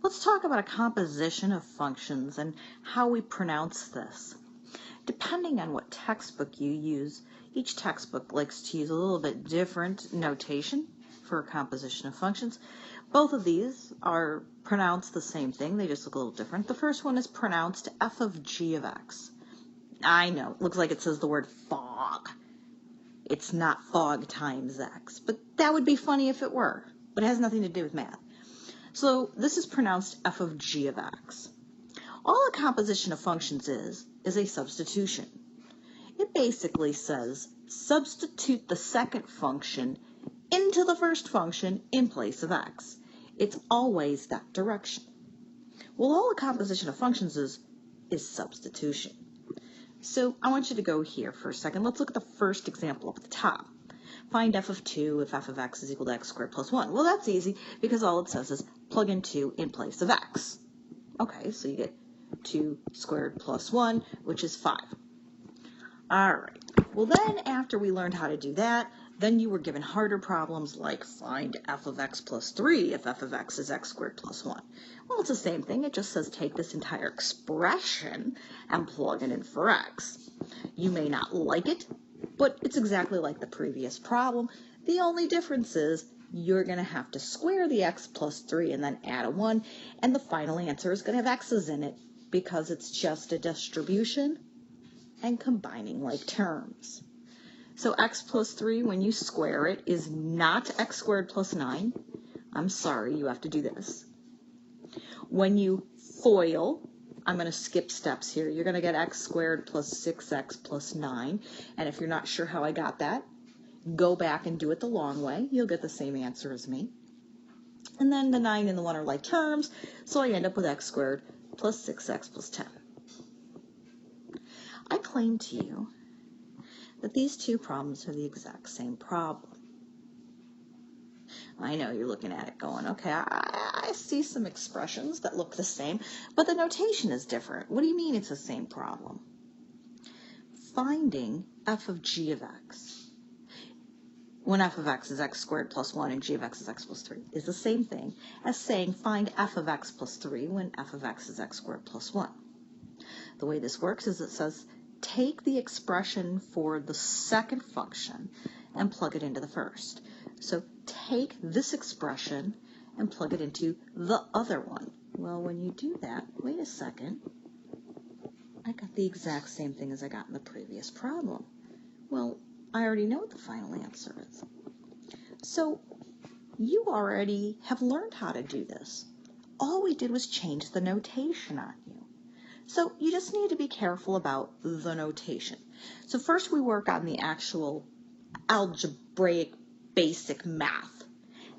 Let's talk about a composition of functions and how we pronounce this. Depending on what textbook you use, each textbook likes to use a little bit different notation for a composition of functions. Both of these are pronounced the same thing, they just look a little different. The first one is pronounced f of g of x. I know, it looks like it says the word fog. It's not fog times x, but that would be funny if it were, but it has nothing to do with math. So this is pronounced f of g of x. All a composition of functions is a substitution. It basically says substitute the second function into the first function in place of x. It's always that direction. Well, all a composition of functions is substitution. So I want you to go here for a second. Let's look at the first example up at the top. Find f of 2 if f of x is equal to x squared plus 1. Well, that's easy because all it says is plug in 2 in place of x. Okay, so you get 2 squared plus 1, which is 5. All right. Well, then after we learned how to do that, then you were given harder problems like find f of x plus 3 if f of x is x squared plus 1. Well, it's the same thing. It just says take this entire expression and plug it in for x. You may not like it, but it's exactly like the previous problem. The only difference is you're going to have to square the x plus 3 and then add a 1, and the final answer is going to have x's in it because it's just a distribution and combining like terms. So x plus 3, when you square it, is not x squared plus 9. I'm sorry, you have to do this. When you FOIL, I'm going to skip steps here. You're going to get x squared plus 6x plus 9. And if you're not sure how I got that, go back and do it the long way. You'll get the same answer as me. And then the 9 and the 1 are like terms, so I end up with x squared plus 6x plus 10. I claim to you that these two problems are the exact same problem. I know you're looking at it going, okay, I see some expressions that look the same, but the notation is different. What do you mean it's the same problem? Finding f of g of x, when f of x is x squared plus 1 and g of x is x plus 3, is the same thing as saying find f of x plus 3 when f of x is x squared plus 1. The way this works is it says take the expression for the second function and plug it into the first. So take this expression and plug it into the other one. Well, when you do that, wait a second, I got the exact same thing as I got in the previous problem. Well, I already know what the final answer is. So you already have learned how to do this. All we did was change the notation on you. So you just need to be careful about the notation. So first we work on the actual algebraic basic math,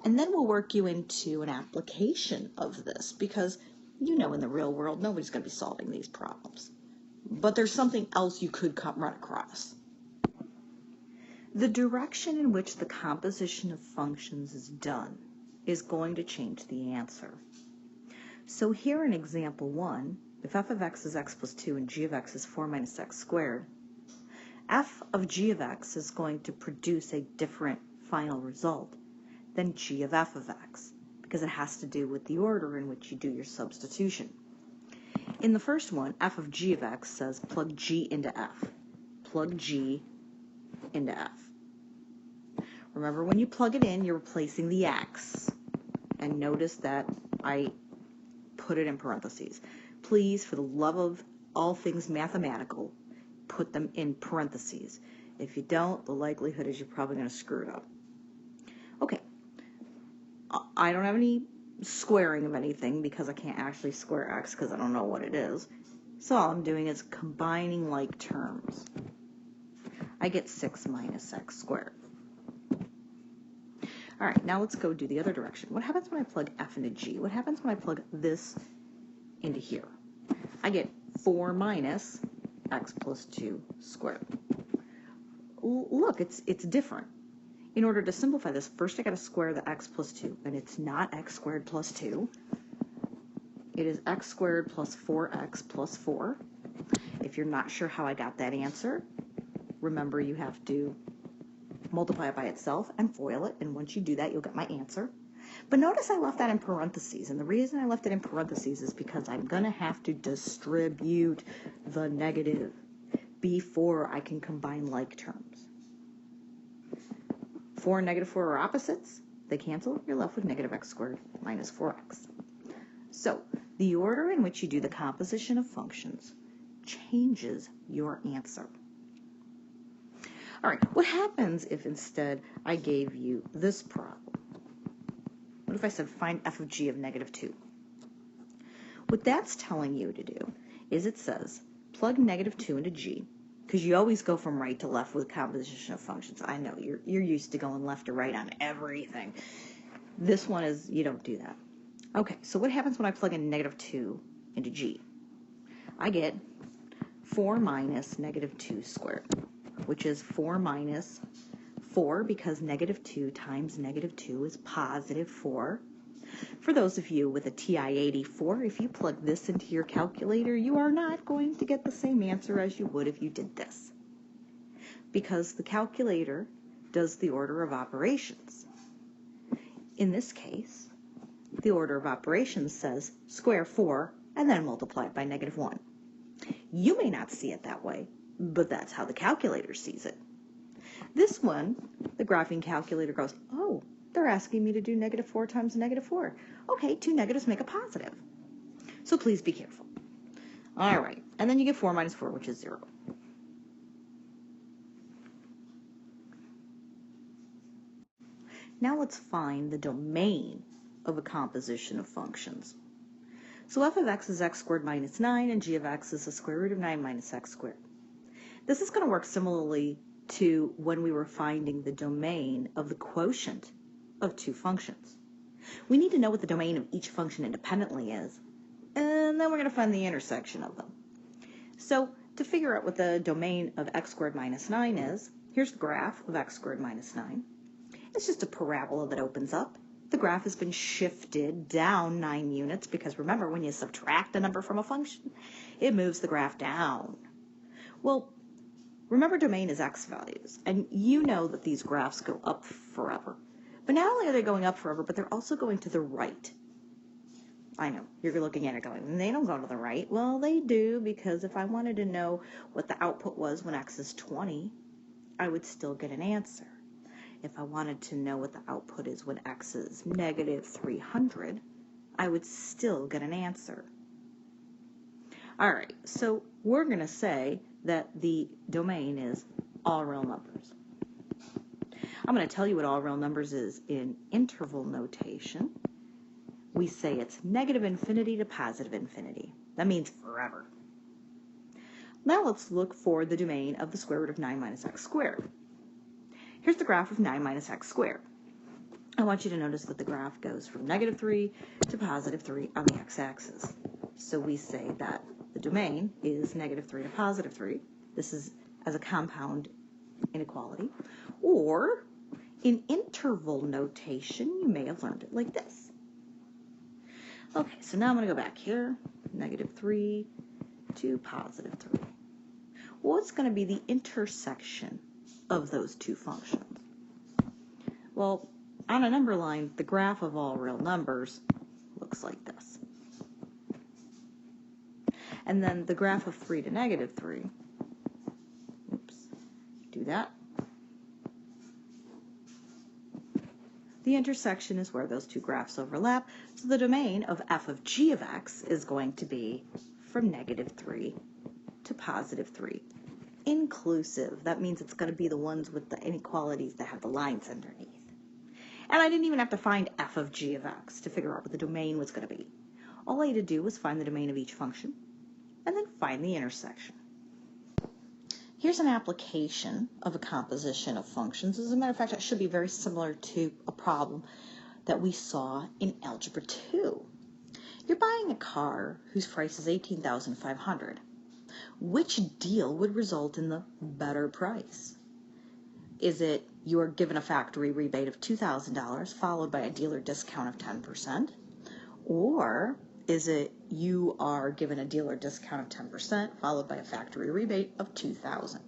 and then we'll work you into an application of this because you know in the real world nobody's going to be solving these problems. But there's something else you could run across. The direction in which the composition of functions is done is going to change the answer. So here in example 1, if f of x is x plus 2 and g of x is 4 minus x squared, f of g of x is going to produce a different final result than g of f of x because it has to do with the order in which you do your substitution. In the first one, f of g of x says plug g into f. Plug g into f. Remember, when you plug it in, you're replacing the x. And notice that I put it in parentheses. Please, for the love of all things mathematical, put them in parentheses. If you don't, the likelihood is you're probably going to screw it up. Okay. I don't have any squaring of anything because I can't actually square x because I don't know what it is. So all I'm doing is combining like terms. I get 6 minus x squared. All right, now let's go do the other direction. What happens when I plug f into g? What happens when I plug this into here? I get 4 minus x plus 2 squared. Look, it's different. In order to simplify this, first I got to square the x plus 2, and it's not x squared plus 2. It is x squared plus 4x plus 4. If you're not sure how I got that answer, remember you have to multiply it by itself and FOIL it, and once you do that, you'll get my answer. But notice I left that in parentheses, and the reason I left it in parentheses is because I'm going to have to distribute the negative before I can combine like terms. 4 and negative 4 are opposites. They cancel. You're left with negative x squared minus 4x. So the order in which you do the composition of functions changes your answer. All right, what happens if instead I gave you this problem? What if I said find f of g of negative 2? What that's telling you to do is it says plug negative 2 into g, because you always go from right to left with composition of functions. I know, you're used to going left to right on everything. This one is, you don't do that. Okay, so what happens when I plug in negative 2 into g? I get 4 minus negative 2 squared, which is 4 minus 4, because negative 2 times negative 2 is positive 4. For those of you with a TI-84, if you plug this into your calculator, you are not going to get the same answer as you would if you did this, because the calculator does the order of operations. In this case, the order of operations says square 4 and then multiply it by negative 1. You may not see it that way, but that's how the calculator sees it. This one, the graphing calculator goes, oh, they're asking me to do negative 4 times negative 4. Okay, 2 negatives make a positive. So please be careful. All right, and then you get 4 minus 4, which is 0. Now let's find the domain of a composition of functions. So f of x is x squared minus 9, and g of x is the square root of 9 minus x squared. This is going to work similarly to when we were finding the domain of the quotient of two functions. We need to know what the domain of each function independently is, and then we're going to find the intersection of them. So to figure out what the domain of x squared minus 9 is, here's the graph of x squared minus 9. It's just a parabola that opens up. The graph has been shifted down 9 units because remember, when you subtract a number from a function, it moves the graph down. Well, remember domain is x values, and you know that these graphs go up forever. But not only are they going up forever, but they're also going to the right. I know, you're looking at it going, they don't go to the right. Well, they do, because if I wanted to know what the output was when x is 20, I would still get an answer. If I wanted to know what the output is when x is negative 300, I would still get an answer. All right, so we're going to say that the domain is all real numbers. I'm going to tell you what all real numbers is in interval notation. We say it's negative infinity to positive infinity. That means forever. Now let's look for the domain of the square root of 9 minus x squared. Here's the graph of 9 minus x squared. I want you to notice that the graph goes from negative 3 to positive 3 on the x-axis. So we say that the domain is negative 3 to positive 3. This is as a compound inequality. Or in interval notation, you may have learned it like this. Okay, so now I'm going to go back here. Negative 3 to positive 3. What's going to be the intersection of those two functions? Well, on a number line, the graph of all real numbers looks like this. And then the graph of 3 to negative 3, do that. The intersection is where those two graphs overlap, so the domain of f of g of x is going to be from negative 3 to positive 3. Inclusive. That means it's going to be the ones with the inequalities that have the lines underneath. And I didn't even have to find f of g of x to figure out what the domain was going to be. All I had to do was find the domain of each function and then find the intersection. Here's an application of a composition of functions. As a matter of fact, it should be very similar to a problem that we saw in Algebra 2. You're buying a car whose price is $18,500. Which deal would result in the better price? Is it you're given a factory rebate of $2,000 followed by a dealer discount of 10%? Or is it you are given a dealer discount of 10% followed by a factory rebate of $2,000?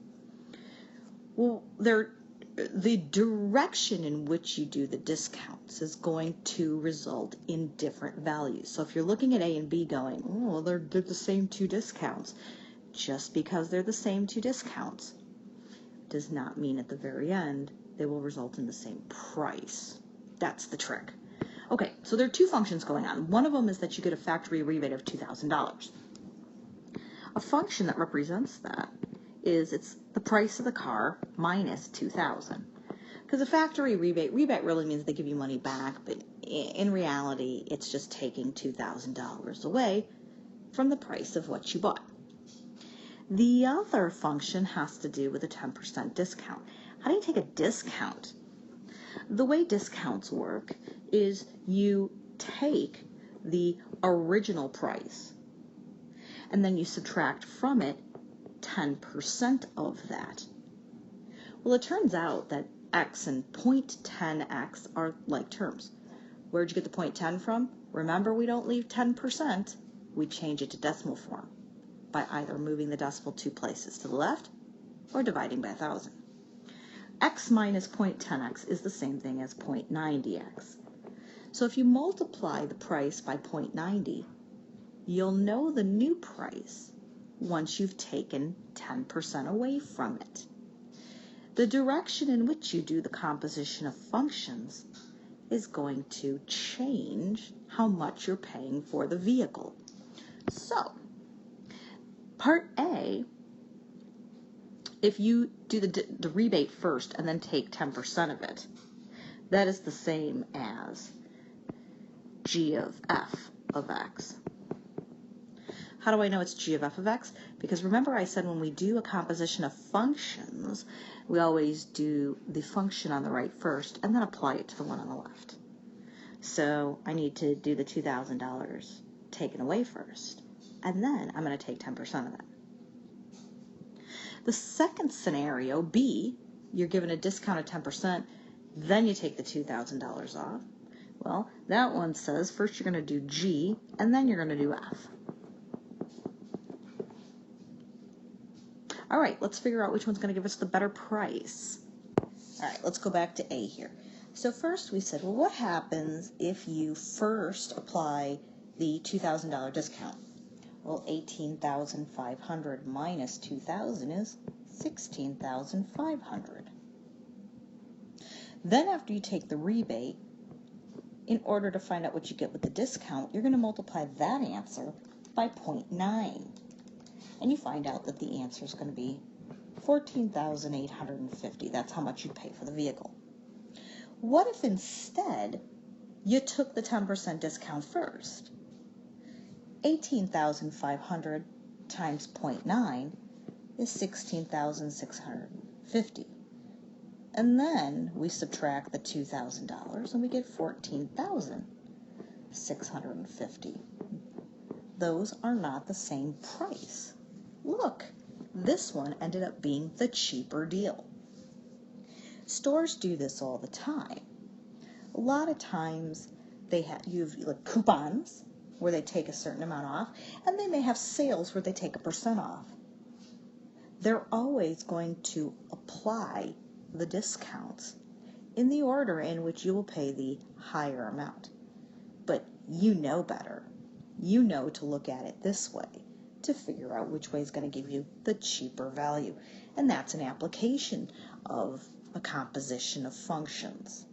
Well, they're the direction in which you do the discounts is going to result in different values. So if you're looking at A and B going, oh, they're the same two discounts, just because they're the same two discounts does not mean at the very end they will result in the same price. That's the trick. Okay, so there are two functions going on. One of them is that you get a factory rebate of $2,000. A function that represents that is it's the price of the car minus $2,000. Because a factory rebate really means they give you money back, but in reality, it's just taking $2,000 away from the price of what you bought. The other function has to do with a 10% discount. How do you take a discount? The way discounts work is you take the original price and then you subtract from it 10% of that. Well, it turns out that x and 0.10x are like terms. Where'd you get the 0.10 from? Remember, we don't leave 10%. We change it to decimal form by either moving the decimal 2 places to the left or dividing by 1,000. X minus 0.10x is the same thing as 0.90x. So if you multiply the price by 0.90, you'll know the new price once you've taken 10% away from it. The direction in which you do the composition of functions is going to change how much you're paying for the vehicle. So, part A, if you do the rebate first and then take 10% of it, that is the same as g of f of x. How do I know it's g of f of x? Because remember I said when we do a composition of functions, we always do the function on the right first and then apply it to the one on the left. So I need to do the $2,000 taken away first, and then I'm going to take 10% of that. The second scenario, B, you're given a discount of 10%, then you take the $2,000 off. Well, that one says first you're going to do G, and then you're going to do F. All right, let's figure out which one's going to give us the better price. All right, let's go back to A here. So first we said, well, what happens if you first apply the $2,000 discount? Well, 18,500 minus 2,000 is 16,500. Then after you take the rebate, in order to find out what you get with the discount, you're going to multiply that answer by 0.9. And you find out that the answer is going to be 14,850. That's how much you pay for the vehicle. What if instead you took the 10% discount first? 18,500 times 0.9 is 16,650. And then we subtract the $2,000 and we get 14,650. Those are not the same price. Look, this one ended up being the cheaper deal. Stores do this all the time. A lot of times they have like coupons where they take a certain amount off, and they may have sales where they take 1% off. They're always going to apply the discounts in the order in which you will pay the higher amount. But you know better. You know to look at it this way to figure out which way is going to give you the cheaper value. And that's an application of a composition of functions.